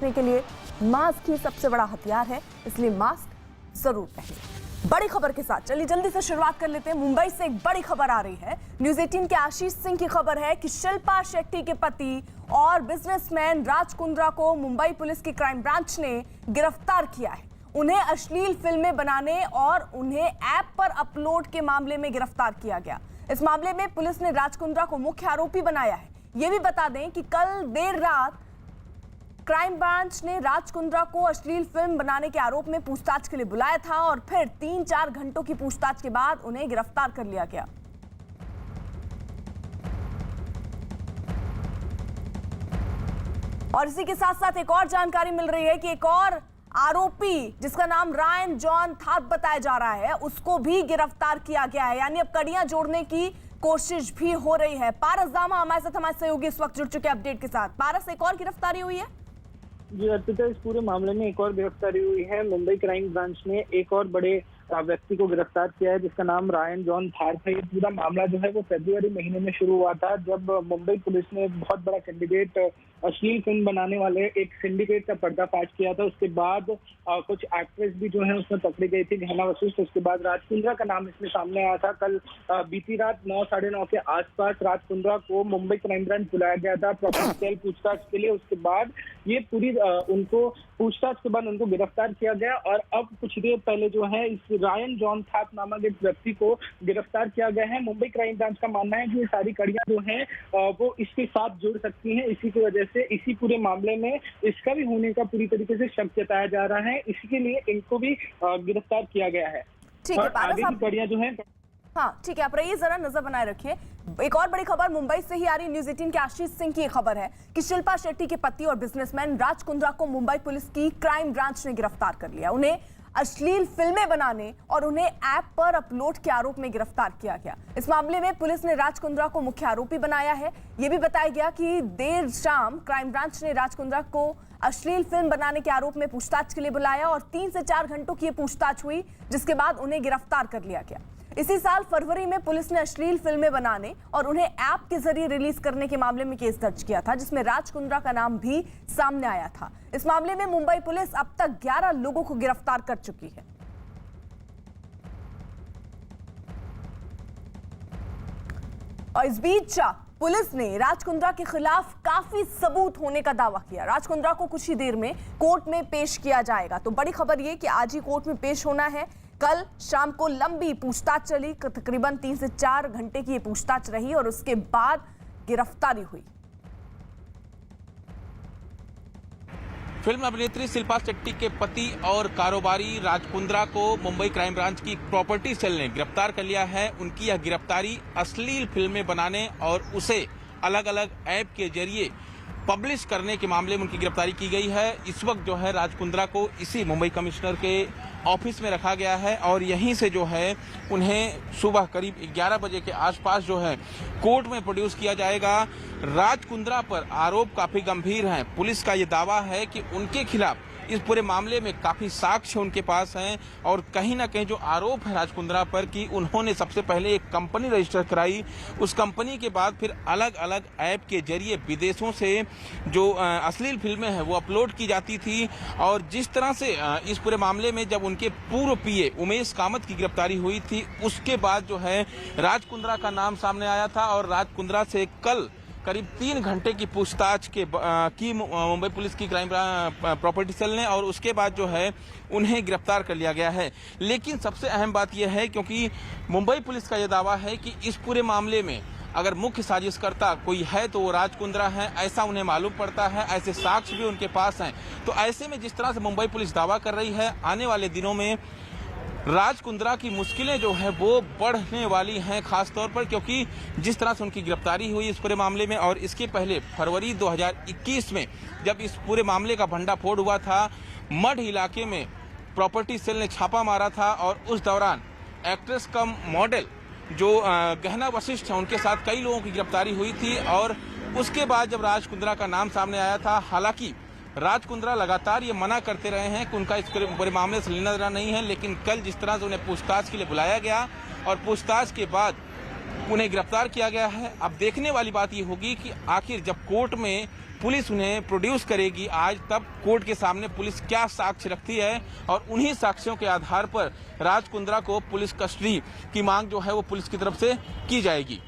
के लिए मास्क ही सबसे बड़ा हथियार है, इसलिए मास्क जरूर पहनें। बड़ी खबर के साथ चलिए जल्दी से शुरुआत कर लेते हैं। मुंबई से एक बड़ी खबर आ रही है। न्यूज़ 18 के आशीष सिंह की खबर है कि शिल्पा शेट्टी के पति और बिजनेसमैन राज कुंद्रा को मुंबई पुलिस की क्राइम ब्रांच ने गिरफ्तार किया है। उन्हें अश्लील फिल्में बनाने और उन्हें ऐप पर अपलोड के मामले में गिरफ्तार किया गया। इस मामले में पुलिस ने राज कुंद्रा को मुख्य आरोपी बनाया है। ये भी बता दें कि कल देर रात क्राइम ब्रांच ने राज कुंद्रा को अश्लील फिल्म बनाने के आरोप में पूछताछ के लिए बुलाया था और फिर 3-4 घंटों की पूछताछ के बाद उन्हें गिरफ्तार कर लिया गया। और इसी के साथ साथ एक और जानकारी मिल रही है कि एक और आरोपी जिसका नाम रायन जॉन थाट बताया जा रहा है, उसको भी गिरफ्तार किया गया है। यानी अब कड़ियां जोड़ने की कोशिश भी हो रही है। पारस दामा हमारे साथ हमारे सहयोगी इस वक्त जुड़ चुके अपडेट के साथ। पारस, एक और गिरफ्तारी हुई है? जी अर्पिता, इस पूरे मामले में एक और गिरफ्तारी हुई है। मुंबई क्राइम ब्रांच ने एक और बड़े व्यक्ति को गिरफ्तार किया है जिसका नाम रायन जॉन थाट है। ये पूरा मामला जो है वो फरवरी महीने में शुरू हुआ था, जब मुंबई पुलिस ने एक बहुत बड़ा कैंडिडेट अश्लील फिल्म बनाने वाले एक सिंडिकेट का पर्दाफाश किया था। उसके बाद कुछ एक्ट्रेस भी जो है उसमें पकड़ी गई थी, गहना वशिष्ठ। उसके बाद राज कुंद्रा का नाम इसमें सामने आया था। कल बीती रात 9-9:30 के आसपास राज कुंद्रा को मुंबई क्राइम ब्रांच बुलाया गया था प्रॉपर पूछताछ के लिए। उसके बाद ये पूरी उनको पूछताछ के बाद उनको गिरफ्तार किया गया और अब कुछ देर पहले जो है इस रायन जॉन थाट नामक एक व्यक्ति को गिरफ्तार किया गया है। मुंबई क्राइम ब्रांच का मानना है कि ये सारी कड़ियां जो हैं वो इसके साथ जुड़ सकती हैं। इसी की वजह से इसी पूरे मामले में इसका भी होने का पूरी तरीके से शक जताया जा रहा है। इसके लिए इनको भी गिरफ्तार किया गया है। ठीक है पारस, आगे की कड़ियां जो है। हाँ ठीक है, आप रहिए, जरा नजर बनाए रखिए। एक और बड़ी खबर मुंबई से ही आ रही। न्यूज़ 18 के आशीष सिंह की खबर है कि शिल्पा शेट्टी के पति और बिजनेसमैन राज कुंद्रा को मुंबई पुलिस की क्राइम ब्रांच ने गिरफ्तार कर लिया। उन्हें अश्लील फिल्में बनाने और उन्हें ऐप पर अपलोड के आरोप में गिरफ्तार किया गया। इस मामले में पुलिस ने राज कुंद्रा को मुख्य आरोपी बनाया है। यह भी बताया गया कि देर शाम क्राइम ब्रांच ने राज कुंद्रा को अश्लील फिल्म बनाने के आरोप में पूछताछ के लिए बुलाया और 3 से 4 घंटों की पूछताछ हुई, जिसके बाद उन्हें गिरफ्तार कर लिया गया। इसी साल फरवरी में पुलिस ने अश्लील फिल्में बनाने और उन्हें ऐप के जरिए रिलीज करने के मामले में केस दर्ज किया था, जिसमें राज कुंद्रा का नाम भी सामने आया था। इस मामले में मुंबई पुलिस अब तक 11 लोगों को गिरफ्तार कर चुकी है। और इस बीच पुलिस ने राज कुंद्रा के खिलाफ काफी सबूत होने का दावा किया। राज कुंद्रा को कुछ ही देर में कोर्ट में पेश किया जाएगा। तो बड़ी खबर यह कि आज ही कोर्ट में पेश होना है। कल शाम को लंबी पूछताछ चली, तकरीबन 3 से 4 घंटे की ये पूछताछ रही और उसके बाद गिरफ्तारी हुई। फिल्म अभिनेत्री शिल्पा शेट्टी के पति और कारोबारी राज कुंद्रा को मुंबई क्राइम ब्रांच की प्रॉपर्टी सेल ने गिरफ्तार कर लिया है। उनकी यह गिरफ्तारी अश्लील फिल्में बनाने और उसे अलग अलग ऐप के जरिए पब्लिश करने के मामले में उनकी गिरफ्तारी की गई है। इस वक्त जो है राज कुंद्रा को इसी मुंबई कमिश्नर के ऑफिस में रखा गया है और यहीं से जो है उन्हें सुबह करीब 11 बजे के आसपास जो है कोर्ट में प्रोड्यूस किया जाएगा। राज कुंद्रा पर आरोप काफी गंभीर हैं। पुलिस का ये दावा है कि उनके खिलाफ इस पूरे मामले में काफी साक्ष्य उनके पास हैं और कहीं ना कहीं जो आरोप है राज कुंद्रा पर कि उन्होंने सबसे पहले एक कंपनी रजिस्टर कराई, उस कंपनी के बाद फिर अलग अलग ऐप के जरिए विदेशों से जो अश्लील फिल्में हैं वो अपलोड की जाती थी। और जिस तरह से इस पूरे मामले में जब उनके पूर्व पीए उमेश कामत की गिरफ्तारी हुई थी, उसके बाद जो है राज कुंद्रा का नाम सामने आया था और राज कुंद्रा से कल करीब 3 घंटे की पूछताछ की मुंबई पुलिस की क्राइम प्रॉपर्टी सेल ने और उसके बाद जो है उन्हें गिरफ्तार कर लिया गया है। लेकिन सबसे अहम बात यह है क्योंकि मुंबई पुलिस का यह दावा है कि इस पूरे मामले में अगर मुख्य साजिशकर्ता कोई है तो वो राज कुंद्रा है, ऐसा उन्हें मालूम पड़ता है, ऐसे साक्ष्य भी उनके पास हैं। तो ऐसे में जिस तरह से मुंबई पुलिस दावा कर रही है, आने वाले दिनों में राज कुंद्रा की मुश्किलें जो है वो बढ़ने वाली हैं, खास तौर पर क्योंकि जिस तरह से उनकी गिरफ्तारी हुई इस पूरे मामले में और इसके पहले फरवरी 2021 में जब इस पूरे मामले का भंडाफोड़ हुआ था, मठ इलाके में प्रॉपर्टी सेल ने छापा मारा था और उस दौरान एक्ट्रेस कम मॉडल जो गहना वशिष्ठ है उनके साथ कई लोगों की गिरफ्तारी हुई थी। और उसके बाद जब राज कुंद्रा का नाम सामने आया था, हालांकि राज कुंद्रा लगातार ये मना करते रहे हैं कि उनका इस पूरे मामले से लेना देना नहीं है, लेकिन कल जिस तरह से उन्हें पूछताछ के लिए बुलाया गया और पूछताछ के बाद उन्हें गिरफ्तार किया गया है। अब देखने वाली बात ये होगी कि आखिर जब कोर्ट में पुलिस उन्हें प्रोड्यूस करेगी आज, तब कोर्ट के सामने पुलिस क्या साक्ष्य रखती है और उन्हीं साक्ष्यों के आधार पर राज कुंद्रा को पुलिस कस्टडी की मांग जो है वो पुलिस की तरफ से की जाएगी।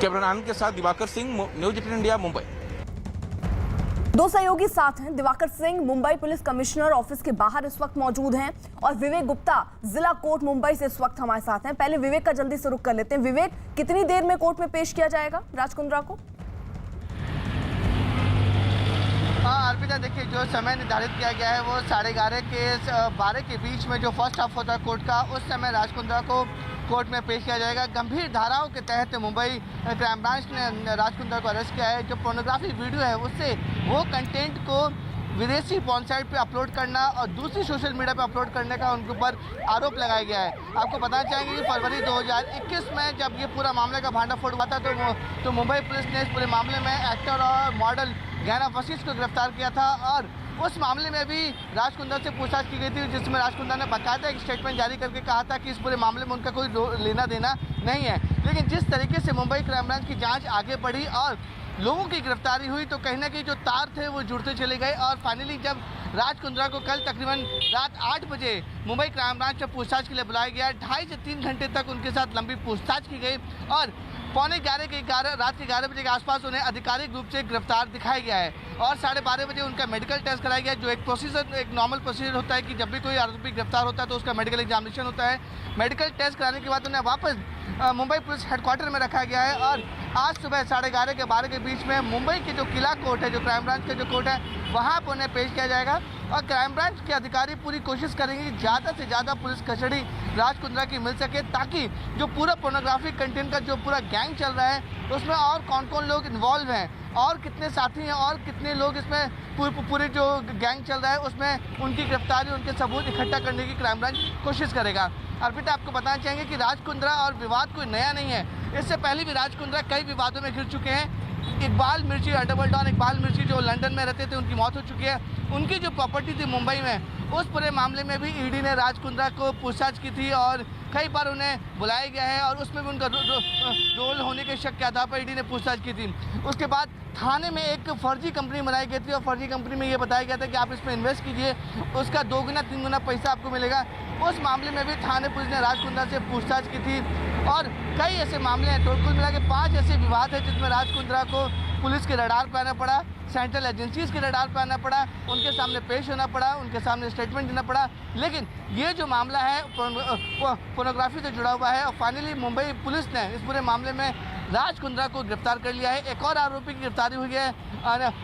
कैमरा आनंद के साथ दिवाकर सिंह, न्यूज 18 इंडिया, मुंबई। दो सहयोगी साथ हैं। Diwakar Singh Mumbai police commissioner office के बाहर इस वक्त मौजूद हैं और विवेक गुप्ता जिला कोर्ट मुंबई से इस वक्त हमारे साथ हैं। पहले विवेक का जल्दी से रुख कर लेते हैं। विवेक, कितनी देर में कोर्ट में पेश किया जाएगा राज कुंद्रा को? हाँ अर्पिता, देखिए जो समय निर्धारित किया गया है वो 11:30 के 12 के बीच में जो फर्स्ट हाफ होता है कोर्ट का, उस समय राज कुंद्रा को कोर्ट में पेश किया जाएगा। गंभीर धाराओं के तहत मुंबई क्राइम ब्रांच ने राज कुंद्रा को अरेस्ट किया है। जो पोर्नोग्राफी वीडियो है उससे वो कंटेंट को विदेशी पॉर्न साइट पे अपलोड करना और दूसरी सोशल मीडिया पे अपलोड करने का उनके ऊपर आरोप लगाया गया है। आपको बताना चाहेंगे कि फरवरी 2021 में जब ये पूरा मामले का भांडाफोड़ हुआ था तो मुंबई पुलिस ने इस पूरे मामले में एक्टर और मॉडल गहना वशिष्ठ को गिरफ्तार किया था और उस मामले में भी राज कुंद्रा से पूछताछ की गई थी, जिसमें राज कुंद्रा ने बाकायदा एक स्टेटमेंट जारी करके कहा था कि इस पूरे मामले में उनका कोई लेना देना नहीं है। लेकिन जिस तरीके से मुंबई क्राइम ब्रांच की जांच आगे बढ़ी और लोगों की गिरफ्तारी हुई तो कहीं ना कहीं जो तार थे वो जुड़ते चले गए और फाइनली जब राज कुंद्रा को कल तकरीबन रात 8 बजे मुंबई क्राइम ब्रांच में पूछताछ के लिए बुलाया गया, 2.5 से 3 घंटे तक उनके साथ लंबी पूछताछ की गई और पौने 11 रात के 11 बजे के आसपास उन्हें आधिकारिक रूप से गिरफ्तार दिखाया गया है और 12:30 बजे उनका मेडिकल टेस्ट कराया गया। जो एक प्रोसीजर, एक नॉर्मल प्रोसीजर होता है कि जब भी कोई आरोपी गिरफ्तार होता है तो उसका मेडिकल एग्जामिनेशन होता है। मेडिकल टेस्ट कराने के बाद उन्हें वापस मुंबई पुलिस हेडक्वार्टर में रखा गया है और आज सुबह 11:30 के 12 के बीच में मुंबई के जो किला कोर्ट है, जो क्राइम ब्रांच का जो कोर्ट है, वहाँ पर उन्हें पेश किया जाएगा और क्राइम ब्रांच के अधिकारी पूरी कोशिश करेंगे कि ज़्यादा से ज़्यादा पुलिस कस्टडी राज कुंद्रा की मिल सके, ताकि जो पूरा पोर्नोग्राफी कंटेंट का जो पूरा गैंग चल रहा है उसमें और कौन कौन लोग इन्वॉल्व हैं और कितने साथी हैं और कितने लोग इसमें पूरे जो गैंग चल रहा है उसमें उनकी गिरफ्तारी, उनके सबूत इकट्ठा करने की क्राइम ब्रांच कोशिश करेगा। अर्पिता, आपको बताना चाहेंगे कि राज कुंद्रा और विवाद कोई नया नहीं है। इससे पहले भी राज कुंद्रा कई विवादों में घिर चुके हैं। इकबाल मिर्ची, अंडरवर्ल्ड डॉन इकबाल मिर्ची जो लंदन में रहते थे, उनकी मौत हो चुकी है। उनकी जो प्रॉपर्टी थी मुंबई में, उस पूरे मामले में भी ईडी ने राज कुंद्रा को पूछताछ की थी और कई बार उन्हें बुलाया गया है और उसमें भी उनका रोल होने के शक के आधार पर ईडी ने पूछताछ की थी। उसके बाद थाने में एक फर्जी कंपनी बनाई गई थी और फर्जी कंपनी में ये बताया गया था कि आप इसमें इन्वेस्ट कीजिए, उसका 2 गुना 3 गुना पैसा आपको मिलेगा। उस मामले में भी थाने पुलिस ने राज कुंद्रा से पूछताछ की थी और कई ऐसे मामले हैं, कुल मिला के 5 ऐसे विवाद है जिसमें राज कुंद्रा को पुलिस के रडार पर आना पड़ा, सेंट्रल एजेंसीज के रडार पर आना पड़ा, उनके सामने पेश होना पड़ा, उनके सामने स्टेटमेंट देना पड़ा। लेकिन ये जो मामला है पोर्नोग्राफी से जुड़ा हुआ है और फाइनली मुंबई पुलिस ने इस पूरे मामले में राज कुंद्रा को गिरफ्तार कर लिया है। एक और आरोपी की गिरफ्तारी हुई है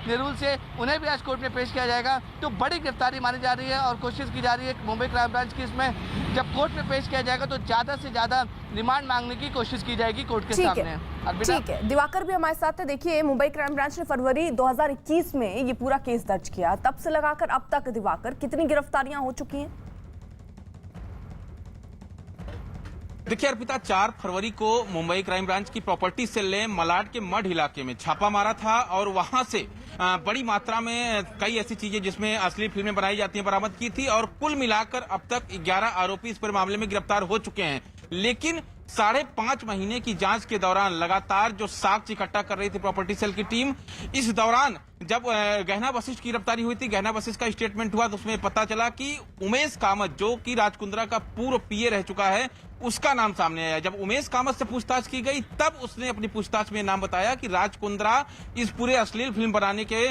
नेरुल से, उन्हें भी आज कोर्ट में पेश किया जाएगा। तो बड़ी गिरफ्तारी मानी जा रही है और कोशिश की जा रही है मुंबई क्राइम ब्रांच की, इसमें जब कोर्ट में पेश किया जाएगा तो ज़्यादा से ज़्यादा रिमांड मांगने की कोशिश की जाएगी कोर्ट के सामने। ठीक है, दिवाकर भी हमारे साथ है। देखिए, मुंबई क्राइम ब्रांच ने फरवरी 2021 में ये पूरा केस दर्ज किया, तब से लगाकर अब तक दिवाकर कितनी गिरफ्तारियां हो चुकी हैं? देखिए अर्पिता, 4 फरवरी को मुंबई क्राइम ब्रांच की प्रॉपर्टी सेल ने मलाड के मड इलाके में छापा मारा था और वहां से बड़ी मात्रा में कई ऐसी चीजें जिसमें असली फिल्में बनाई जाती हैं बरामद की थी और कुल मिलाकर अब तक 11 आरोपी इस पर मामले में गिरफ्तार हो चुके हैं। लेकिन 5.5 महीने की जांच के दौरान लगातार जो साक्ष्य इकट्ठा कर रही थी प्रॉपर्टी सेल की टीम, इस दौरान जब गहना वशिष्ठ की गिरफ्तारी हुई थी, गहना वशिष्ठ का स्टेटमेंट हुआ तो उसमें पता चला कि उमेश कामत, जो कि राज कुंद्रा का पूर्व पीए रह चुका है, उसका नाम सामने आया। जब उमेश कामत से पूछताछ की गई तब उसने अपनी पूछताछ में नाम बताया कि राज कुंद्रा इस पूरे अश्लील फिल्म बनाने के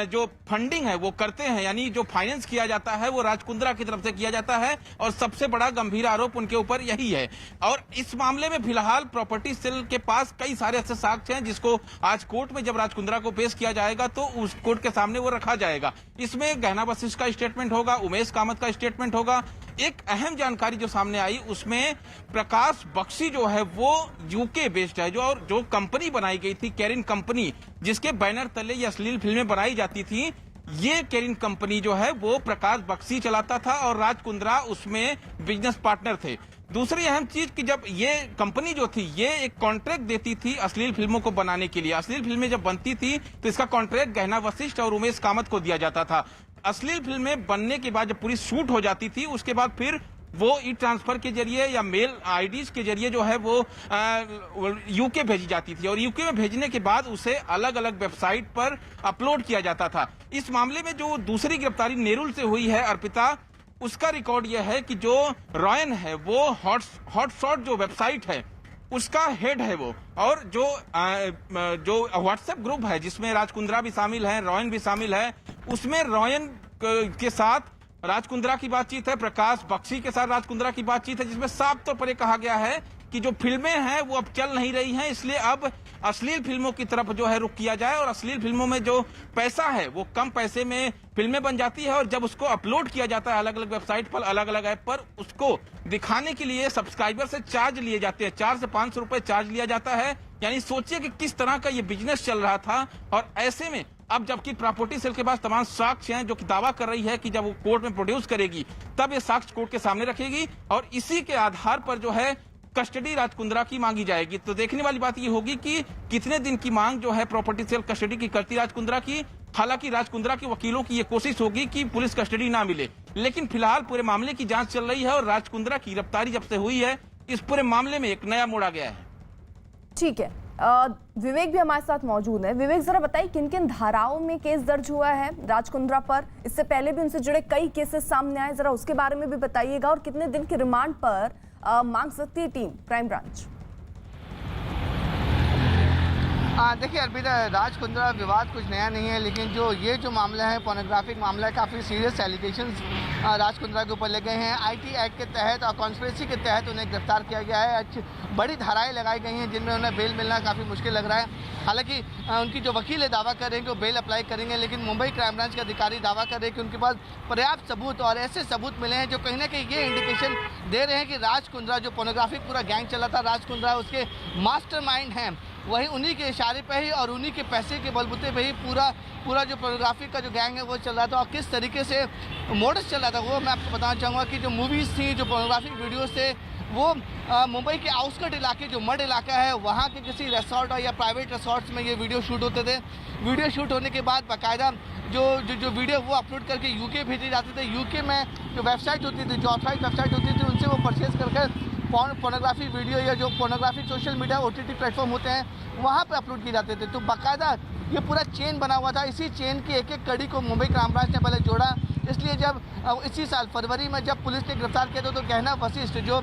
जो फंडिंग है वो करते हैं, यानी जो फाइनेंस किया जाता है वो राज कुंद्रा की तरफ से किया जाता है और सबसे बड़ा गंभीर आरोप उनके ऊपर यही है। और इस मामले में फिलहाल प्रॉपर्टी सेल के पास कई सारे ऐसे साक्ष्य हैं जिसको आज कोर्ट में जब राज कुंद्रा को पेश किया जाएगा तो उस कोर्ट के सामने वो रखा जाएगा। इसमें गहना वशिष्ठ का स्टेटमेंट होगा, उमेश कामत का स्टेटमेंट होगा। एक अहम जानकारी जो सामने आई उसमें प्रकाश बख्शी जो है वो यूके बेस्ड है, जो कंपनी बनाई गई थी, कैरिन कंपनी, जिसके बैनर तले ये अश्लील फिल्में बनाई जाती थी, ये कैरिन कंपनी जो है वो प्रकाश बख्शी चलाता था और राज कुंद्रा उसमें बिजनेस पार्टनर थे। दूसरी अहम चीज कि जब ये कंपनी जो थी ये एक कॉन्ट्रैक्ट देती थी अश्लील फिल्मों को बनाने के लिए, अश्लील फिल्में जब बनती थी तो इसका कॉन्ट्रैक्ट गहना वशिष्ठ और उमेश कामत को दिया जाता था। अश्लील फिल्में बनने के बाद जब पूरी शूट हो जाती थी उसके बाद फिर वो ई ट्रांसफर के जरिए या मेल आईडीज के जरिए जो है वो यूके भेजी जाती थी और यूके में भेजने के बाद उसे अलग अलग वेबसाइट पर अपलोड किया जाता था। इस मामले में जो दूसरी गिरफ्तारी नेरुल से हुई है अर्पिता, उसका रिकॉर्ड यह है कि जो रॉयन है वो हॉटशॉट जो वेबसाइट है उसका हेड है वो, और जो व्हाट्सएप ग्रुप है जिसमें राज कुंद्रा भी शामिल है, रॉयन भी शामिल है, उसमें रॉयन के साथ राज कुंद्रा की बातचीत है, प्रकाश बख्शी के साथ राज कुंद्रा की बातचीत है, जिसमें साफ तौर पर कहा गया है कि जो फिल्में हैं वो अब चल नहीं रही हैं, इसलिए अब अश्लील फिल्मों की तरफ जो है रुख किया जाए और अश्लील फिल्मों में जो पैसा है वो कम पैसे में फिल्में बन जाती है और जब उसको अपलोड किया जाता है अलग अलग वेबसाइट पर, अलग अलग ऐप पर, उसको दिखाने के लिए सब्सक्राइबर से चार्ज लिए जाते हैं, 400 से 500 रुपए चार्ज लिया जाता है। यानी सोचिए कि किस तरह का ये बिजनेस चल रहा था। और ऐसे में अब जबकि प्रॉपर्टी सेल के पास तमाम साक्ष्य हैं जो कि दावा कर रही है कि जब वो कोर्ट में प्रोड्यूस करेगी तब ये साक्ष्य कोर्ट के सामने रखेगी और इसी के आधार पर जो है कस्टडी राज कुंद्रा की मांगी जाएगी। तो देखने वाली बात ये होगी कि कितने दिन की मांग जो है प्रॉपर्टी सेल कस्टडी की करती राज कुंद्रा की। हालांकि राज कुंद्रा के वकीलों की ये कोशिश होगी कि पुलिस कस्टडी ना मिले, लेकिन फिलहाल पूरे मामले की जांच चल रही है और राज कुंद्रा की गिरफ्तारी जब से हुई है इस पूरे मामले में एक नया मोड़ आ गया है। ठीक है, विवेक भी हमारे साथ मौजूद है। विवेक, जरा बताइए किन किन धाराओं में केस दर्ज हुआ है राज कुंद्रा पर? इससे पहले भी उनसे जुड़े कई केसेस सामने आए, जरा उसके बारे में भी बताइएगा। और कितने दिन के रिमांड पर मांग सकती है टीम क्राइम ब्रांच? देखिए अर्पिता, राज कुंद्रा विवाद कुछ नया नहीं है, लेकिन ये जो मामला है पोर्नोग्राफिक मामला है, काफ़ी सीरियस एलिगेशंस राज कुंद्रा के ऊपर लगे हैं। आईटी एक्ट के तहत और कॉन्स्पिरेसी के तहत उन्हें गिरफ्तार किया गया है। बड़ी धाराएं लगाई गई हैं जिनमें उन्हें बेल मिलना काफ़ी मुश्किल लग रहा है। हालांकि उनकी जो वकील है दावा कर रहे हैं कि वो बेल अप्लाई करेंगे, लेकिन मुंबई क्राइम ब्रांच के अधिकारी दावा कर रहे हैं कि उनके पास पर्याप्त सबूत और ऐसे सबूत मिले हैं जो कहीं ना कहीं ये इंडिकेशन दे रहे हैं कि राज कुंद्रा जो पोर्नोग्राफिक पूरा गैंग चला था, राज कुंद्रा उसके मास्टरमाइंड हैं, वही उन्हीं के इशारे पे ही और उन्हीं के पैसे के बलबूते पे ही पूरा जो फोटोग्राफी का जो गैंग है वो चल रहा था। और किस तरीके से मोडस चल रहा था वो मैं आपको बताना चाहूँगा कि जो मूवीज़ थी, जो फोटोग्राफिक वीडियोस थे, वो मुंबई के आउटस्कर्ट इलाके जो मड इलाका है वहाँ के किसी रिसोर्ट या प्राइवेट रिसोर्ट्स में ये वीडियो शूट होते थे। वीडियो शूट होने के बाद बाकायदा जो वीडियो वो अपलोड करके यूके भेजे जाते थे। यूके में जो वेबसाइट होती थी, जो ऑथराइज वेबसाइट होती थी, उनसे वो परचेज करके पोर्नोग्राफी वीडियो या जो pornography social media OTT platform होते हैं वहाँ पे अपलोड किए जाते थे। तो बाकायदा ये पूरा चेन बना हुआ था। इसी चेन की एक एक कड़ी को मुंबई क्राइम ब्रांच ने पहले जोड़ा। इसलिए जब इसी साल फरवरी में जब पुलिस ने गिरफ्तार किया था तो गहना वशिष्ठ जो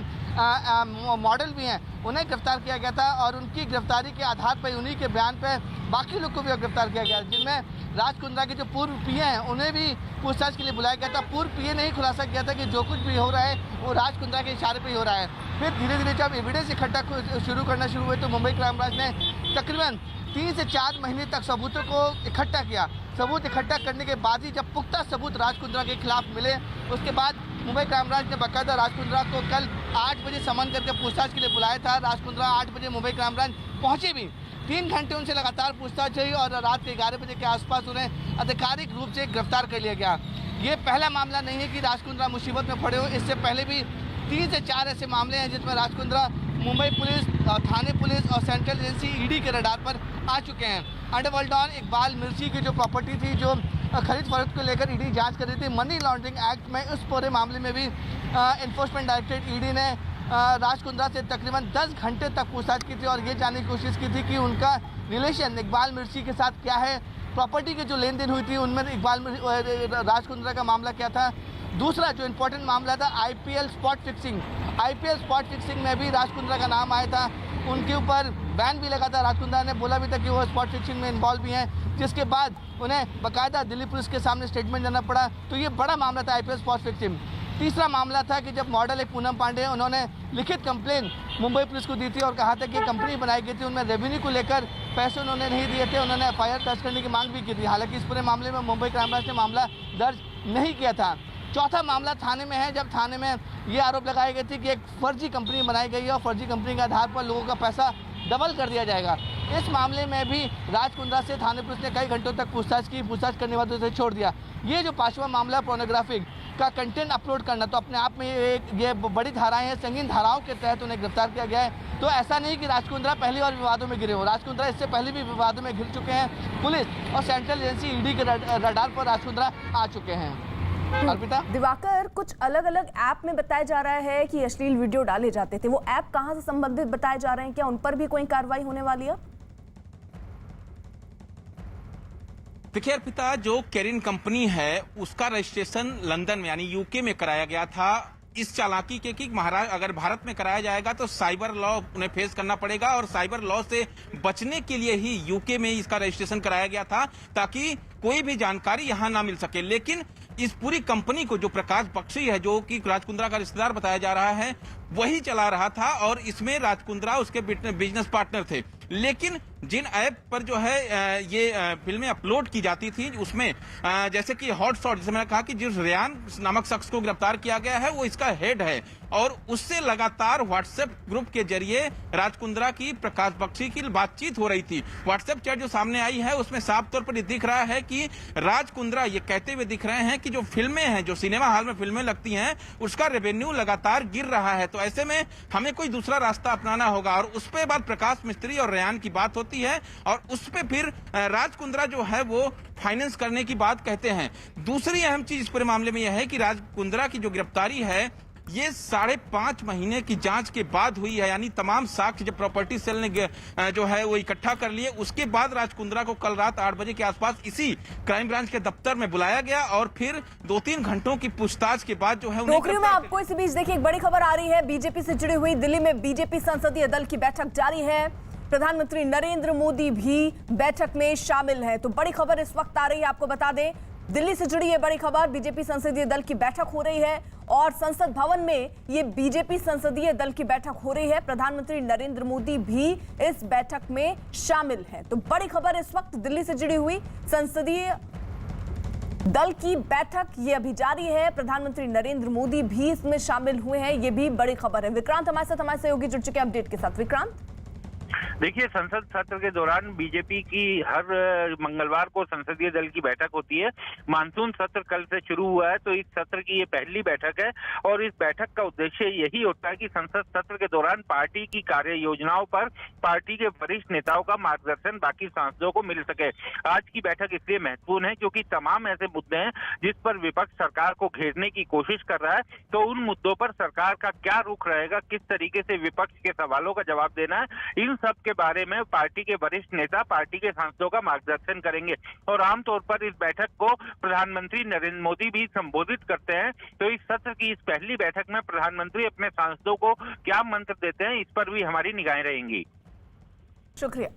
मॉडल भी हैं उन्हें गिरफ्तार किया गया था और उनकी गिरफ्तारी के आधार पर उन्हीं के बयान पर बाकी लोग को भी गिरफ्तार किया गया, जिनमें राज कुंद्रा के जो पूर्व पीए हैं उन्हें भी पूछताछ के लिए बुलाया गया था। पूर्व पीए ने ही खुलासा किया था कि जो कुछ भी हो रहा है वो राज कुंद्रा के इशारे पे ही हो रहा है। फिर धीरे धीरे जब एविडेंस इकट्ठा शुरू हुए तो मुंबई क्राइम ब्रांच ने तकरीबन 3 से 4 महीने तक सबूतों को इकट्ठा किया। सबूत इकट्ठा करने के बाद ही जब पुख्ता सबूत राज कुंद्रा के खिलाफ मिले, उसके बाद मुंबई क्राइम ब्रांच ने बाकायदा राज कुंद्रा को कल 8 बजे समन करके पूछताछ के लिए बुलाया था। राज कुंद्रा 8 बजे मुंबई क्राइम ब्रांच पहुंचे भी। 3 घंटे उनसे लगातार पूछताछ हुई और रात के 11 बजे के आसपास उन्हें आधिकारिक रूप से गिरफ्तार कर लिया गया। ये पहला मामला नहीं है कि राज कुंद्रा मुसीबत में पड़े हो। इससे पहले भी 3 से 4 ऐसे मामले हैं जिसमें राज कुंद्रा मुंबई पुलिस, थाने पुलिस और सेंट्रल एजेंसी ED के रडार पर आ चुके हैं। अंडरवर्ल्ड डॉन इकबाल मिर्ची की जो प्रॉपर्टी थी, जो खरीद फरोख्त को लेकर ED जांच कर रही थी, मनी लॉन्ड्रिंग एक्ट में उस पूरे मामले में भी एनफोर्समेंट डायरेक्टरेट ED ने राज कुंद्रा से तकरीबन 10 घंटे तक पूछताछ की थी और ये जानने की कोशिश की थी कि उनका रिलेशन इकबाल मिर्ची के साथ क्या है, प्रॉपर्टी की जो लेन देन हुई थी उनमें राज कुंद्रा का मामला क्या था। दूसरा जो इम्पोर्टेंट मामला था IPL spot fixing. IPL spot fixing में भी राज कुंद्रा का नाम आया था। उनके ऊपर बैन भी लगा था। राज कुंद्रा ने बोला भी था कि वो स्पॉट फिक्सिंग में इन्वॉल्व भी हैं, जिसके बाद उन्हें बाकायदा दिल्ली पुलिस के सामने स्टेटमेंट देना पड़ा। तो ये बड़ा मामला था IPL स्पॉट फिक्सिंग। तीसरा मामला था कि जब मॉडल एक पूनम पांडे, उन्होंने लिखित कंप्लेन मुंबई पुलिस को दी थी और कहा था कि कंपनी बनाई गई थी, उनमें रेवेन्यू को लेकर पैसे उन्होंने नहीं दिए थे, उन्होंने FIR दर्ज करने की मांग भी की थी। हालांकि इस पूरे मामले में मुंबई क्राइम ब्रांच ने मामला दर्ज नहीं किया था। चौथा मामला थाने में है, जब थाने में ये आरोप लगाए गए थे कि एक फर्जी कंपनी बनाई गई है और फर्जी कंपनी के आधार पर लोगों का पैसा डबल कर दिया जाएगा। इस मामले में भी राज कुंद्रा से थाने पुलिस ने कई घंटों तक पूछताछ की। पूछताछ करने के बाद उसे छोड़ दिया। ये जो 5वां मामला पोर्नोग्राफिक का कंटेंट अपलोड करना, तो अपने आप में ये बड़ी धाराएं हैं, संगीन धाराओं के तहत उन्हें गिरफ्तार किया गया है। तो ऐसा नहीं कि राज कुंद्रा पहली बार विवादों में गिरे हो। राज कुंद्रा इससे पहले भी विवादों में घिर चुके हैं। पुलिस और सेंट्रल एजेंसी ED के रडार पर राज कुंद्रा आ चुके हैं। अर्पिता, दिवाकर, कुछ अलग अलग ऐप में बताया जा रहा है कि अश्लील वीडियो डाले जाते थे, वो ऐप कहां से संबंधित बताए जा रहे हैं? क्या उन पर भी कोई कार्रवाई होने वाली है? देखिए अर्पिता, जो केरिन कंपनी है उसका रजिस्ट्रेशन लंदन में यानी यूके में कराया गया था। इस चालाकी के कि महाराष्ट्र अगर भारत में कराया जाएगा तो साइबर लॉ उन्हें फेस करना पड़ेगा और साइबर लॉ से बचने के लिए ही यूके में इसका रजिस्ट्रेशन कराया गया था ताकि कोई भी जानकारी यहां ना मिल सके। लेकिन इस पूरी कंपनी को जो प्रकाश बख्शी है, जो कि राज कुंद्रा का रिश्तेदार बताया जा रहा है, वही चला रहा था और इसमें राज कुंद्रा उसके बिजनेस पार्टनर थे। लेकिन जिन ऐप पर जो है ये फिल्में अपलोड की जाती थी उसमें जैसे कि हॉटशॉट, जैसे मैंने कहा कि जिस रेयान नामक शख्स को गिरफ्तार किया गया है वो इसका हेड है और उससे लगातार व्हाट्सएप ग्रुप के जरिए राज कुंद्रा की प्रकाश बख्शी की बातचीत हो रही थी। व्हाट्सएप चैट जो सामने आई है उसमें साफ तौर पर दिख रहा है कि राज कुंद्रा ये कहते हुए दिख रहे हैं कि जो फिल्में हैं, जो सिनेमा हॉल में फिल्में लगती हैं, उसका रेवेन्यू लगातार गिर रहा है। तो ऐसे में हमें कोई दूसरा रास्ता अपनाना होगा और उस पे बाद प्रकाश मिस्त्री और रेयान की बात होती है और उस पे फिर राज कुंद्रा जो है वो फाइनेंस करने की बात कहते हैं। दूसरी अहम चीज इस पूरे मामले में यह है कि राज कुंद्रा की जो गिरफ्तारी है ये 5.5 महीने की जांच के बाद हुई है, यानी तमाम साक्ष्य जब प्रॉपर्टी सेल ने जो है वो इकट्ठा कर लिए, उसके बाद राज कुंद्रा को कल रात 8 बजे के आसपास इसी क्राइम ब्रांच के दफ्तर में बुलाया गया और फिर 2-3 घंटों की पूछताछ के बाद जो है टोकरियों में आपको इस बीच देखिए एक बड़ी खबर आ रही है बीजेपी से जुड़ी हुई। दिल्ली में बीजेपी संसदीय दल की बैठक जारी है, प्रधानमंत्री नरेंद्र मोदी भी बैठक में शामिल है। तो बड़ी खबर इस वक्त आ रही है, आपको बता दें दिल्ली से जुड़ी ये बड़ी खबर, बीजेपी संसदीय दल की बैठक हो रही है और संसद भवन में ये बीजेपी संसदीय दल की बैठक हो रही है। प्रधानमंत्री नरेंद्र मोदी भी इस बैठक में शामिल है। तो बड़ी खबर इस वक्त दिल्ली से जुड़ी हुई, संसदीय दल की बैठक ये अभी जारी है, प्रधानमंत्री नरेंद्र मोदी भी इसमें शामिल हुए हैं, ये भी बड़ी खबर है। विक्रांत हमारे सहयोगी जुड़ चुके हैं अपडेट के साथ। विक्रांत, देखिए, संसद सत्र के दौरान बीजेपी की हर मंगलवार को संसदीय दल की बैठक होती है। मानसून सत्र कल से शुरू हुआ है, तो इस सत्र की ये पहली बैठक है और इस बैठक का उद्देश्य यही होता है कि संसद सत्र के दौरान पार्टी की कार्य योजनाओं पर पार्टी के वरिष्ठ नेताओं का मार्गदर्शन बाकी सांसदों को मिल सके। आज की बैठक इसलिए महत्वपूर्ण है क्योंकि तमाम ऐसे मुद्दे हैं जिस पर विपक्ष सरकार को घेरने की कोशिश कर रहा है, तो उन मुद्दों पर सरकार का क्या रुख रहेगा, किस तरीके से विपक्ष के सवालों का जवाब देना है, इन सब के बारे में पार्टी के वरिष्ठ नेता पार्टी के सांसदों का मार्गदर्शन करेंगे। और आमतौर पर इस बैठक को प्रधानमंत्री नरेंद्र मोदी भी संबोधित करते हैं। तो इस सत्र की इस पहली बैठक में प्रधानमंत्री अपने सांसदों को क्या मंत्र देते हैं, इस पर भी हमारी निगाहें रहेंगी। शुक्रिया।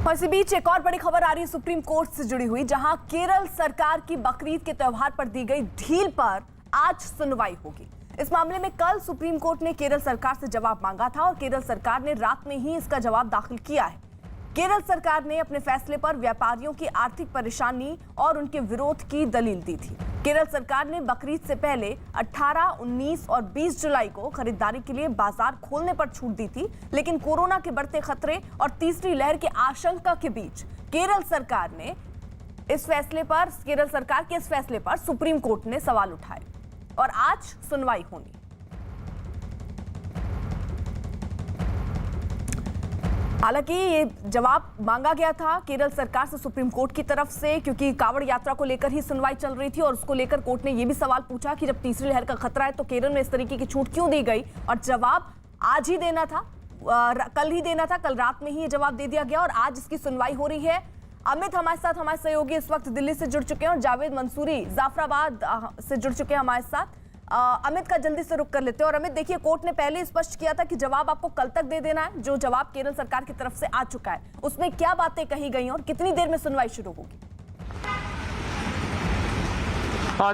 और इसी बीच एक और बड़ी खबर आ रही है सुप्रीम कोर्ट से जुड़ी हुई, जहां केरल सरकार की बकरीद के त्योहार पर दी गई ढील पर आज सुनवाई होगी। इस मामले में कल सुप्रीम कोर्ट ने केरल सरकार से जवाब मांगा था और केरल सरकार ने रात में ही इसका जवाब दाखिल किया है। केरल सरकार ने अपने फैसले पर व्यापारियों की आर्थिक परेशानी और उनके विरोध की दलील दी थी। केरल सरकार ने बकरीद से पहले 18, 19 और 20 जुलाई को खरीदारी के लिए बाजार खोलने पर छूट दी थी, लेकिन कोरोना के बढ़ते खतरे और तीसरी लहर की आशंका के बीच केरल सरकार के इस फैसले पर सुप्रीम कोर्ट ने सवाल उठाए और आज सुनवाई होनी। हालांकि ये जवाब मांगा गया था केरल सरकार से सुप्रीम कोर्ट की तरफ से, क्योंकि कांवड़ यात्रा को लेकर ही सुनवाई चल रही थी और उसको लेकर कोर्ट ने ये भी सवाल पूछा कि जब तीसरी लहर का खतरा है तो केरल में इस तरीके की छूट क्यों दी गई, और जवाब आज ही देना था, कल ही देना था। कल रात में ही ये जवाब दे दिया गया और आज इसकी सुनवाई हो रही है। अमित हमारे साथ, हमारे सहयोगी इस वक्त दिल्ली से जुड़ चुके हैं और जावेद मंसूरी जाफराबाद से जुड़ चुके हैं हमारे साथ। अमित का जल्दी से रुक कर लेते हैं। और अमित, देखिए कोर्ट ने पहले स्पष्ट किया था कि जवाब आपको कल तक दे देना है। जो जवाब केरल सरकार की तरफ से आ चुका है उसमें क्या बातें कही गई और कितनी देर में सुनवाई शुरू होगी?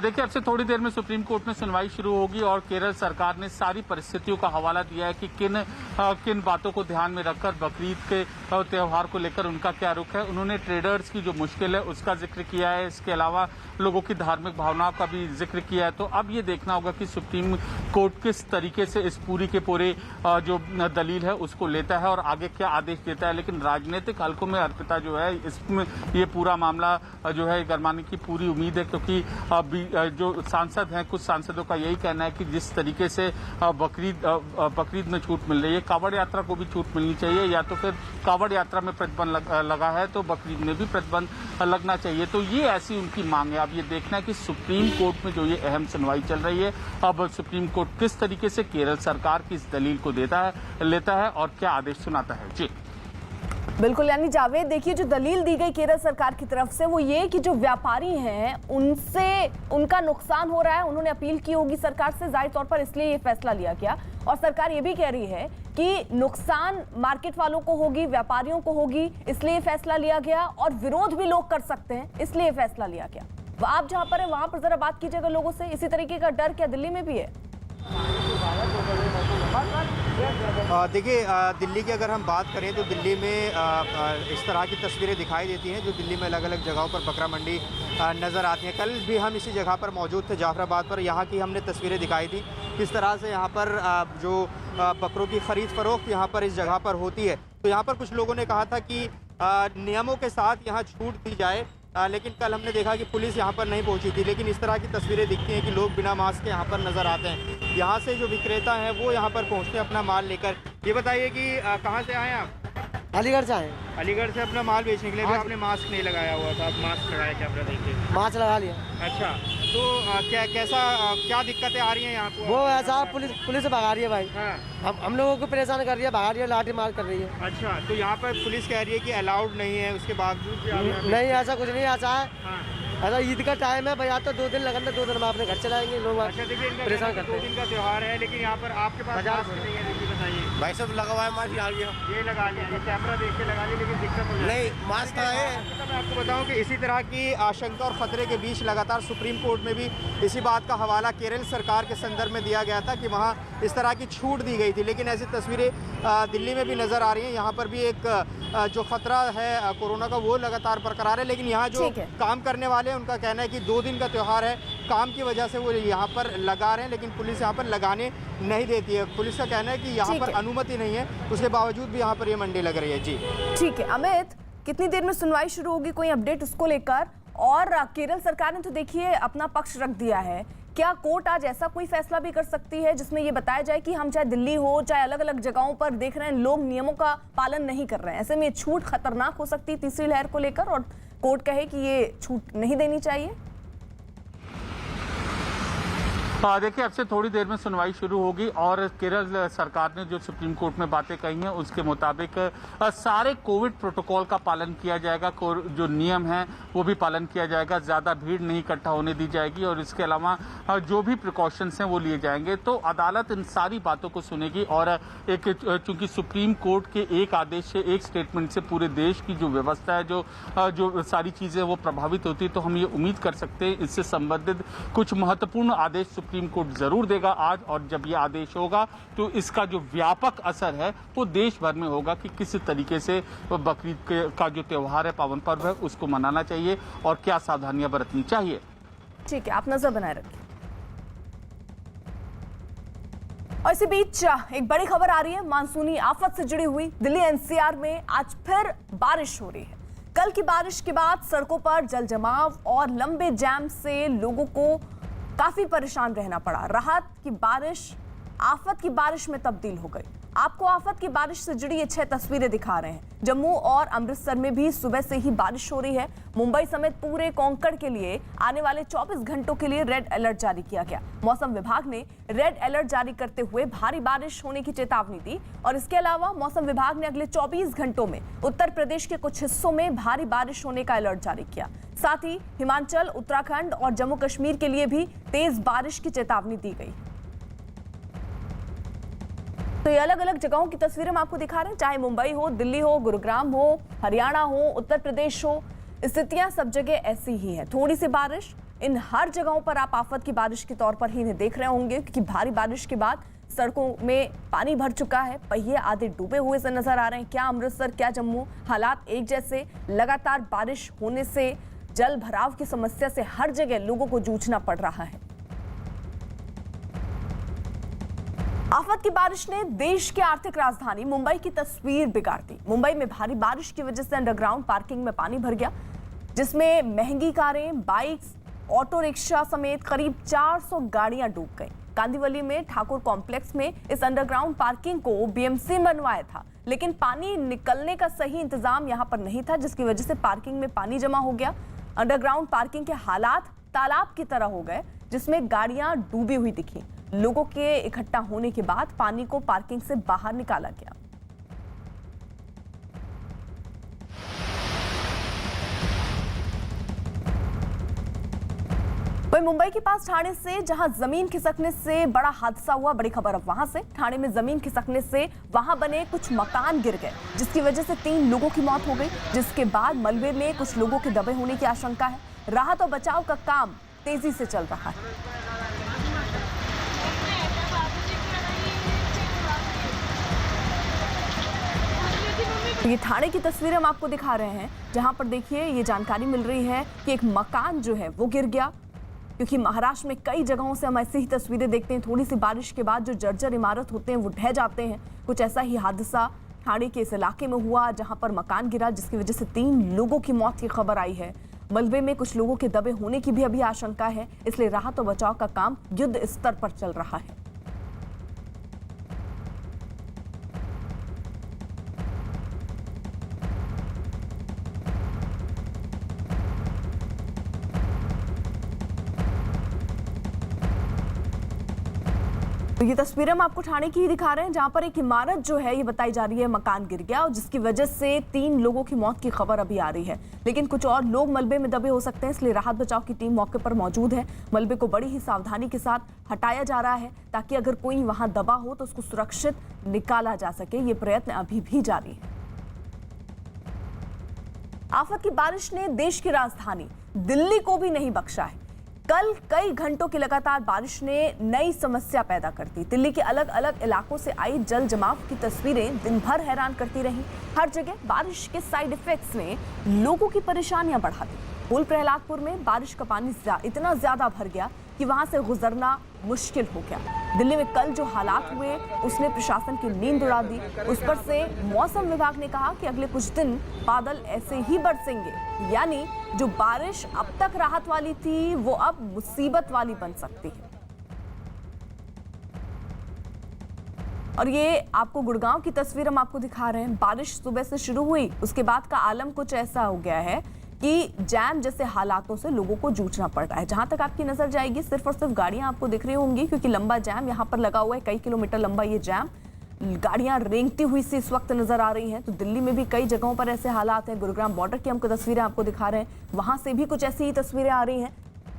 देखिए, अब से थोड़ी देर में सुप्रीम कोर्ट में सुनवाई शुरू होगी और केरल सरकार ने सारी परिस्थितियों का हवाला दिया है कि किन बातों को ध्यान में रखकर बकरीद के त्यौहार को लेकर उनका क्या रुख है। उन्होंने ट्रेडर्स की जो मुश्किल है उसका जिक्र किया है, इसके अलावा लोगों की धार्मिक भावनाओं का भी जिक्र किया है। तो अब ये देखना होगा कि सुप्रीम कोर्ट किस तरीके से इस पूरी के पूरे जो दलील है उसको लेता है और आगे क्या आदेश देता है। लेकिन राजनीतिक हलकों में अर्पिता जो है इसमें ये पूरा मामला जो है गरमाने की पूरी उम्मीद है, क्योंकि जो सांसद हैं, कुछ सांसदों का यही कहना है कि जिस तरीके से बकरीद में छूट मिल रही है, कांवड़ यात्रा को भी छूट मिलनी चाहिए, या तो फिर कांवड़ यात्रा में प्रतिबंध लगा है तो बकरीद में भी प्रतिबंध लगना चाहिए। तो ये ऐसी उनकी मांग है। अब ये देखना है कि सुप्रीम कोर्ट में जो ये अहम सुनवाई चल रही है, अब सुप्रीम कोर्ट किस तरीके से केरल सरकार की इस दलील को लेता है और क्या आदेश सुनाता है। जी बिल्कुल, यानी जावेद देखिए, जो दलील दी गई केरल सरकार की तरफ से वो ये कि जो व्यापारी हैं उनसे उनका नुकसान हो रहा है, उन्होंने अपील की होगी सरकार से, जाहिर तौर पर इसलिए ये फैसला लिया गया। और सरकार ये भी कह रही है कि नुकसान मार्केट वालों को होगी, व्यापारियों को होगी, इसलिए ये फैसला लिया गया, और विरोध भी लोग कर सकते हैं, इसलिए ये फैसला लिया गया। आप जहां पर है वहां पर जरा बात कीजिएगा लोगों से, इसी तरीके का डर क्या दिल्ली में भी है? देखिए, दिल्ली की अगर हम बात करें तो दिल्ली में इस तरह की तस्वीरें दिखाई देती हैं जो दिल्ली में अलग अलग जगहों पर बकरा मंडी नज़र आती हैं। कल भी हम इसी जगह पर मौजूद थे, जाफराबाद पर। यहाँ की हमने तस्वीरें दिखाई थी किस तरह से यहाँ पर जो बकरों की ख़रीद फरोख्त यहाँ पर इस जगह पर होती है। तो यहाँ पर कुछ लोगों ने कहा था कि नियमों के साथ यहाँ छूट दी जाए, लेकिन कल हमने देखा कि पुलिस यहाँ पर नहीं पहुँची थी। लेकिन इस तरह की तस्वीरें दिखती हैं कि लोग बिना मास्क के यहाँ पर नज़र आते हैं। यहाँ से जो विक्रेता हैं वो यहाँ पर पहुँचते हैं अपना माल लेकर। ये बताइए कि कहाँ से आए आप? अलीगढ़ से आए। अलीगढ़ से अपना माल बेचने के लिए। आपने मास्क नहीं लगाया हुआ था, अब मास्क लगाया क्या? देखिए, मास्क लगा लिया। अच्छा, तो क्या दिक्कतें आ रही हैं यहाँ को? वो ऐसा पुलिस भगा रही है भाई। हाँ। हम लोगों को परेशान कर रही है, भगा रही है, लाठी मार कर रही है। अच्छा, तो यहाँ पर पुलिस कह रही है कि अलाउड नहीं है, उसके बावजूद भी आप यहाँ पे- नहीं, ऐसा कुछ नहीं, ऐसा है। हाँ। ऐसा ईद का टाइम है भाई, तो 2 दिन लगन, 2 दिन में अपने घर चलाएंगे लोग। अच्छा, देखिए, इनका परेशान कहना है कि करते 2 दिन का त्यौहार है, लेकिन यहाँ पर आपके पास मास्क नहीं है। देखिए, बताइए। भाई सब लगा हुआ है मास्क, आ गया। ये लगा लिया, ये कैमरा देख के लगा लिया, लेकिन दिक्कत हो जाए। नहीं, मास्क कहाँ है? मैं आपको बताऊं कि इसी तरह की आशंका और खतरे के बीच लगातार सुप्रीम कोर्ट में भी इसी बात का हवाला केरल सरकार के संदर्भ में दिया गया था कि वहाँ इस तरह की छूट दी गई थी। लेकिन ऐसी तस्वीरें दिल्ली में भी नज़र आ रही हैं। यहाँ पर भी एक जो खतरा है कोरोना का वो लगातार बरकरार है। लेकिन यहाँ जो काम करने वाले हैं उनका कहना है कि 2 दिन का त्यौहार है, काम की वजह से वो यहाँ पर लगा रहे हैं, लेकिन पुलिस यहाँ पर लगाने नहीं देती है। पुलिस का कहना है कि यहाँ पर अनुमति नहीं है, उसके बावजूद भी यहाँ पर ये मंडी लग रही है। जी ठीक है अमित, कितनी देर में सुनवाई शुरू होगी, कोई अपडेट उसको लेकर? और केरल सरकार ने तो देखिए अपना पक्ष रख दिया है, क्या कोर्ट आज ऐसा कोई फैसला भी कर सकती है जिसमें ये बताया जाए कि हम चाहे दिल्ली हो चाहे अलग अलग जगहों पर देख रहे हैं लोग नियमों का पालन नहीं कर रहे हैं, ऐसे में छूट खतरनाक हो सकती है तीसरी लहर को लेकर, और कोर्ट कहे कि ये छूट नहीं देनी चाहिए? देखिए, अब से थोड़ी देर में सुनवाई शुरू होगी और केरल सरकार ने जो सुप्रीम कोर्ट में बातें कही हैं उसके मुताबिक सारे कोविड प्रोटोकॉल का पालन किया जाएगा, जो नियम हैं वो भी पालन किया जाएगा, ज़्यादा भीड़ नहीं इकट्ठा होने दी जाएगी और इसके अलावा जो भी प्रिकॉशंस हैं वो लिए जाएंगे। तो अदालत इन सारी बातों को सुनेगी और एक चूंकि सुप्रीम कोर्ट के एक आदेश से, एक स्टेटमेंट से पूरे देश की जो व्यवस्था है, जो सारी चीज़ें वो प्रभावित होती है, तो हम ये उम्मीद कर सकते हैं इससे संबंधित कुछ महत्वपूर्ण आदेश सुप्रीम कोर्ट जरूर देगा आज। और जब ये आदेश होगा तो इसका जो व्यापक असर है वो देश भर में होगा कि किस तरीके से बकरीद का जो त्योहार है, पावन पर्व है, उसको मनाना चाहिए और क्या सावधानियां बरतनी चाहिए। ठीक है, आप नजर बनाए रखिए। और इसी बीच एक बड़ी खबर आ रही है मानसूनी आफत से जुड़ी हुई। दिल्ली एनसीआर में आज फिर बारिश हो रही है। कल की बारिश के बाद सड़कों पर जल जमाव और लंबे जाम से लोगों को काफी परेशान रहना पड़ा। राहत की बारिश आफत की बारिश में तब्दील हो गई। आपको आफत की बारिश से जुड़ी ये 6 तस्वीरें दिखा रहे हैं। जम्मू और अमृतसर में भी सुबह से ही बारिश हो रही है। मुंबई समेत पूरे कोंकण के लिए आने वाले 24 घंटों के लिए रेड अलर्ट जारी किया गया। मौसम विभाग ने रेड अलर्ट जारी करते हुए भारी बारिश होने की चेतावनी दी और इसके अलावा मौसम विभाग ने अगले 24 घंटों में उत्तर प्रदेश के कुछ हिस्सों में भारी बारिश होने का अलर्ट जारी किया। साथ ही हिमाचल, उत्तराखंड और जम्मू कश्मीर के लिए भी तेज बारिश की चेतावनी दी गई। तो ये अलग अलग जगहों की तस्वीरें हम आपको दिखा रहे हैं, चाहे मुंबई हो, दिल्ली हो, गुरुग्राम हो, हरियाणा हो, उत्तर प्रदेश हो, स्थितियां सब जगह ऐसी ही हैं। थोड़ी सी बारिश, इन हर जगहों पर आप आफत की बारिश के तौर पर ही इन्हें देख रहे होंगे, क्योंकि भारी बारिश के बाद सड़कों में पानी भर चुका है, पहिए आधे डूबे हुए से नजर आ रहे हैं। क्या अमृतसर, क्या जम्मू, हालात एक जैसे। लगातार बारिश होने से जल भराव की समस्या से हर जगह लोगों को जूझना पड़ रहा है। आफत की बारिश ने देश की आर्थिक राजधानी मुंबई की तस्वीर बिगाड़ दी। मुंबई में भारी बारिश की वजह से अंडरग्राउंड पार्किंग में पानी भर गया, जिसमें महंगी कारें, बाइक्स, ऑटो रिक्शा समेत करीब 400 गाड़ियां डूब गईं। कांदीवली में ठाकुर कॉम्प्लेक्स में इस अंडरग्राउंड पार्किंग को बीएमसी बनवाया था, लेकिन पानी निकलने का सही इंतजाम यहां पर नहीं था, जिसकी वजह से पार्किंग में पानी जमा हो गया। अंडरग्राउंड पार्किंग के हालात तालाब की तरह हो गए, जिसमें गाड़ियां डूबी हुई दिखी। लोगों के इकट्ठा होने के बाद पानी को पार्किंग से बाहर निकाला गया। वहीं मुंबई के पास ठाणे से जहां जमीन खिसकने से बड़ा हादसा हुआ, बड़ी खबर अब वहां से। ठाणे में जमीन खिसकने से वहां बने कुछ मकान गिर गए, जिसकी वजह से 3 लोगों की मौत हो गई, जिसके बाद मलबे में कुछ लोगों के दबे होने की आशंका है। राहत और बचाव का काम तेजी से चल रहा है। ये ठाणे की तस्वीरें हम आपको दिखा रहे हैं, जहां पर देखिए ये जानकारी मिल रही है कि एक मकान जो है वो गिर गया, क्योंकि महाराष्ट्र में कई जगहों से हम ऐसी ही तस्वीरें देखते हैं। थोड़ी सी बारिश के बाद जो जर्जर इमारत होते हैं वो ढह जाते हैं। कुछ ऐसा ही हादसा ठाणे के इस इलाके में हुआ, जहां पर मकान गिरा, जिसकी वजह से 3 लोगों की मौत की खबर आई है। मलबे में कुछ लोगों के दबे होने की भी अभी आशंका है, इसलिए राहत और बचाव का काम युद्ध स्तर पर चल रहा है। तो ये तस्वीरें हम आपको ठाणे की ही दिखा रहे हैं, जहां पर एक इमारत जो है ये बताई जा रही है मकान गिर गया, और जिसकी वजह से 3 लोगों की मौत की खबर अभी आ रही है। लेकिन कुछ और लोग मलबे में दबे हो सकते हैं, इसलिए राहत बचाव की टीम मौके पर मौजूद है। मलबे को बड़ी ही सावधानी के साथ हटाया जा रहा है, ताकि अगर कोई वहां दबा हो तो उसको सुरक्षित निकाला जा सके। ये प्रयत्न अभी भी जारी है। आफत की बारिश ने देश की राजधानी दिल्ली को भी नहीं बख्शा है। कल कई घंटों की लगातार बारिश ने नई समस्या पैदा कर दी। दिल्ली के अलग अलग इलाकों से आई जल जमाव की तस्वीरें दिन भर हैरान करती रहीं। हर जगह बारिश के साइड इफेक्ट्स ने लोगों की परेशानियां बढ़ा दी। पुल प्रहलादपुर में बारिश का पानी इतना ज्यादा भर गया कि वहां से गुजरना मुश्किल हो गया। दिल्ली में कल जो हालात हुए उसने प्रशासन की नींद उड़ा दी। उस पर से मौसम विभाग ने कहा कि अगले कुछ दिन बादल ऐसे ही बरसेंगे, यानी जो बारिश अब तक राहत वाली थी वो अब मुसीबत वाली बन सकती है। और ये आपको गुड़गांव की तस्वीर हम आपको दिखा रहे हैं। बारिश सुबह से शुरू हुई, उसके बाद का आलम कुछ ऐसा हो गया है कि जैम जैसे हालातों से लोगों को जूझना पड़ रहा है। जहां तक आपकी नजर जाएगी सिर्फ और सिर्फ गाड़ियां आपको दिख रही होंगी, क्योंकि लंबा जैम यहां पर लगा हुआ है। कई किलोमीटर लंबा ये जैम, गाड़ियां रेंगती हुई सी इस वक्त नजर आ रही हैं। तो दिल्ली में भी कई जगहों पर ऐसे हालात हैं। गुरुग्राम बॉर्डर की हमको तस्वीरें आपको दिखा रहे हैं, वहां से भी कुछ ऐसी ही तस्वीरें आ रही हैं।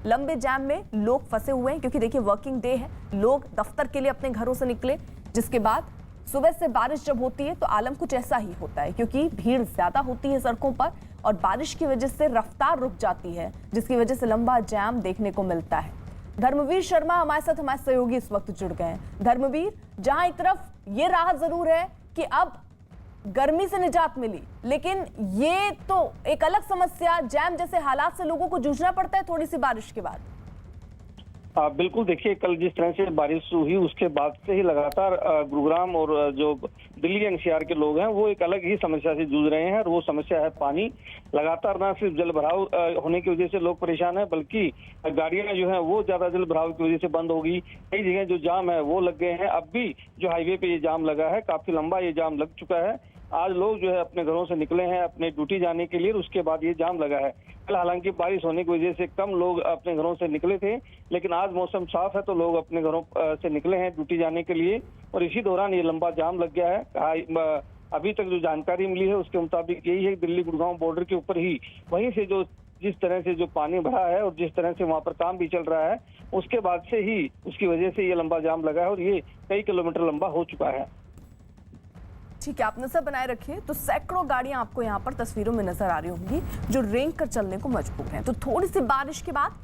लंबे जैम में लोग फंसे हुए हैं, क्योंकि देखिए वर्किंग डे है, लोग दफ्तर के लिए अपने घरों से निकले, जिसके बाद सुबह से बारिश जब होती है तो आलम कुछ ऐसा ही होता है, क्योंकि भीड़ ज्यादा होती है सड़कों पर और बारिश की वजह से रफ्तार रुक जाती है, जिसकी वजह से लंबा जाम देखने को मिलता है। धर्मवीर शर्मा हमारे साथ हमारे सहयोगी इस वक्त जुड़ गए हैं। धर्मवीर, जहां एक तरफ ये राहत जरूर है कि अब गर्मी से निजात मिली, लेकिन ये तो एक अलग समस्या, जैम जैसे हालात से लोगों को जूझना पड़ता है थोड़ी सी बारिश के बाद। बिल्कुल, देखिए कल जिस तरह से बारिश हुई उसके बाद से ही लगातार गुरुग्राम और जो दिल्ली एनसीआर के लोग हैं वो एक अलग ही समस्या से जूझ रहे हैं, और वो समस्या है पानी। लगातार ना सिर्फ जल भराव होने की वजह से लोग परेशान हैं, बल्कि गाड़ियां जो हैं वो ज्यादा जल भराव की वजह से बंद हो गई। कई जगह जो जाम है वो लग गए हैं। अब भी जो हाईवे पे ये जाम लगा है, काफी लंबा ये जाम लग चुका है। आज लोग जो है अपने घरों से निकले हैं अपने ड्यूटी जाने के लिए, उसके बाद ये जाम लगा है। कल हालांकि बारिश होने की वजह से कम लोग अपने घरों से निकले थे, लेकिन आज मौसम साफ है तो लोग अपने घरों से निकले हैं ड्यूटी जाने के लिए, और इसी दौरान ये लंबा जाम लग गया है। अभी तक जो जानकारी मिली है उसके मुताबिक यही है, दिल्ली गुड़गांव बॉर्डर के ऊपर ही वहीं से जो जिस तरह से जो पानी भरा है और जिस तरह से वहां पर काम भी चल रहा है, उसके बाद से ही उसकी वजह से ये लंबा जाम लगा है और ये कई किलोमीटर लंबा हो चुका है। ठीक है, आप नजर बनाए रखिए। तो सैकड़ों गाड़ियां आपको यहाँ पर तस्वीरों में नजर आ रही होंगी जो रेंग कर चलने को मजबूर हैं। तो थोड़ी सी बारिश के बाद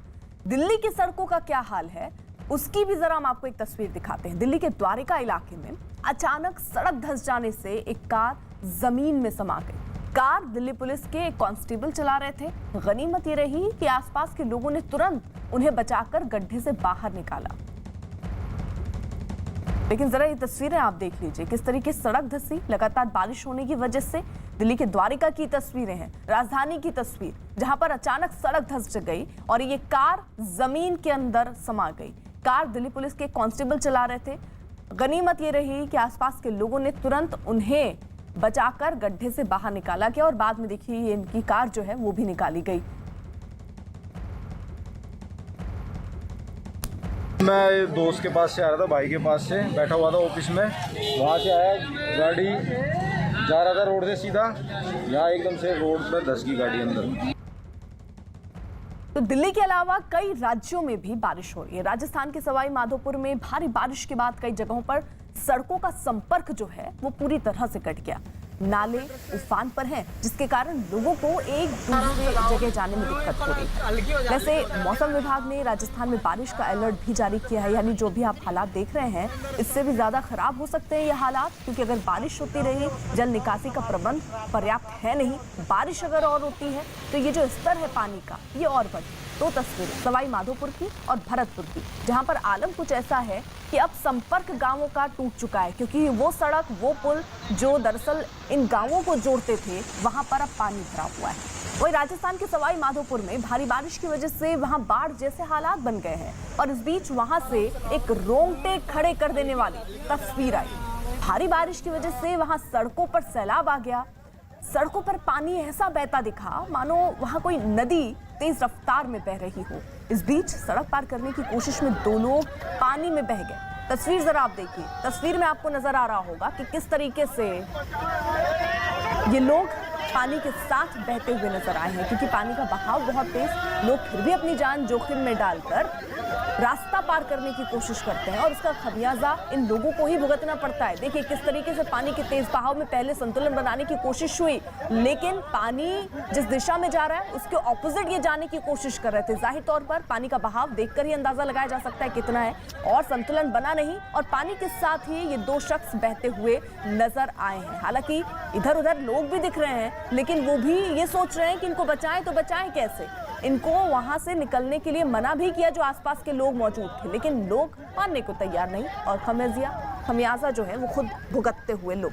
दिल्ली की सड़कों का क्या हाल है उसकी भी जरा हम आपको एक तस्वीर दिखाते हैं। दिल्ली के द्वारिका इलाके में अचानक सड़क धंस जाने से एक कार जमीन में समा गई। कार दिल्ली पुलिस के एक कांस्टेबल चला रहे थे। गनीमत ये रही कि आसपास के लोगों ने तुरंत उन्हें बचाकर गड्ढे से बाहर निकाला। लेकिन जरा ये तस्वीरें आप देख लीजिए, किस तरीके सड़क धंसी लगातार बारिश होने की वजह से। दिल्ली के द्वारिका की तस्वीरें हैं, राजधानी की तस्वीर, जहां पर अचानक सड़क धंस गई और ये कार जमीन के अंदर समा गई। कार दिल्ली पुलिस के कांस्टेबल चला रहे थे। गनीमत ये रही कि आसपास के लोगों ने तुरंत उन्हें बचाकर गड्ढे से बाहर निकाला गया और बाद में देखिए ये इनकी कार जो है वो भी निकाली गई। मैं दोस्त के पास से आ रहा था, भाई के पास से बैठा हुआ था ऑफिस में, वहाँ से आया, गाड़ी जा रहा था रोड से सीधा, यहाँ एकदम से रोड पर धस गई गाड़ी अंदर। तो दिल्ली के अलावा कई राज्यों में भी बारिश हो रही है। राजस्थान के सवाई माधोपुर में भारी बारिश के बाद कई जगहों पर सड़कों का संपर्क जो है वो पूरी तरह से कट गया। नाले उफान पर हैं, जिसके कारण लोगों को एक दूसरे जगह जाने में दिक्कत हो रही है। वैसे मौसम विभाग ने राजस्थान में बारिश का अलर्ट भी जारी किया है, यानी जो भी आप हालात देख रहे हैं इससे भी ज्यादा खराब हो सकते हैं ये हालात, क्योंकि अगर बारिश होती रही, जल निकासी का प्रबंध पर्याप्त है नहीं, बारिश अगर और होती है तो ये जो स्तर है पानी का ये और बढ़े। दो तस्वीरें सवाई माधोपुर की और भरतपुर की, जहां पर आलम कुछ ऐसा है कि अब संपर्क गांवों का टूट चुका है, क्योंकि वो सड़क, वो पुल जो दरअसल इन गांवों को जोड़ते थे, वहां पर अब पानी भरा हुआ है। वही राजस्थान के सवाई माधोपुर में भारी बारिश की वजह से वहां बाढ़ जैसे हालात बन गए हैं और इस बीच वहां से एक रोंगटे खड़े कर देने वाली तस्वीर आई। भारी बारिश की वजह से वहां सड़कों पर सैलाब आ गया। सड़कों पर पानी ऐसा बहता दिखा मानो वहां कोई नदी तेज रफ्तार में बह रही हो। इस बीच सड़क पार करने की कोशिश में दो लोग पानी में बह गए। तस्वीर जरा आप देखिए। तस्वीर में आपको नजर आ रहा होगा कि किस तरीके से ये लोग पानी के साथ बहते हुए नजर आए हैं, क्योंकि पानी का बहाव बहुत तेज। लोग फिर भी अपनी जान जोखिम में डालकर रास्ता पार करने की कोशिश करते हैं और उसका खमियाजा इन लोगों को ही भुगतना पड़ता है। देखिए किस तरीके से पानी के तेज बहाव में पहले संतुलन बनाने की कोशिश हुई, लेकिन पानी जिस दिशा में जा रहा है उसके ऑपोजिट ये जाने की कोशिश कर रहे थे। जाहिर तौर पर पानी का बहाव देखकर ही अंदाजा लगाया जा सकता है कितना है, और संतुलन बना नहीं और पानी के साथ ही ये दो शख्स बहते हुए नजर आए हैं। हालांकि इधर उधर लोग भी दिख रहे हैं, लेकिन वो भी ये सोच रहे हैं कि इनको बचाएं तो बचाएं कैसे। इनको वहां से निकलने के लिए मना भी किया जो आसपास के लोग मौजूद थे, लेकिन लोग मानने को तैयार नहीं और खमियाजा जो है वो खुद भुगतते हुए लोग।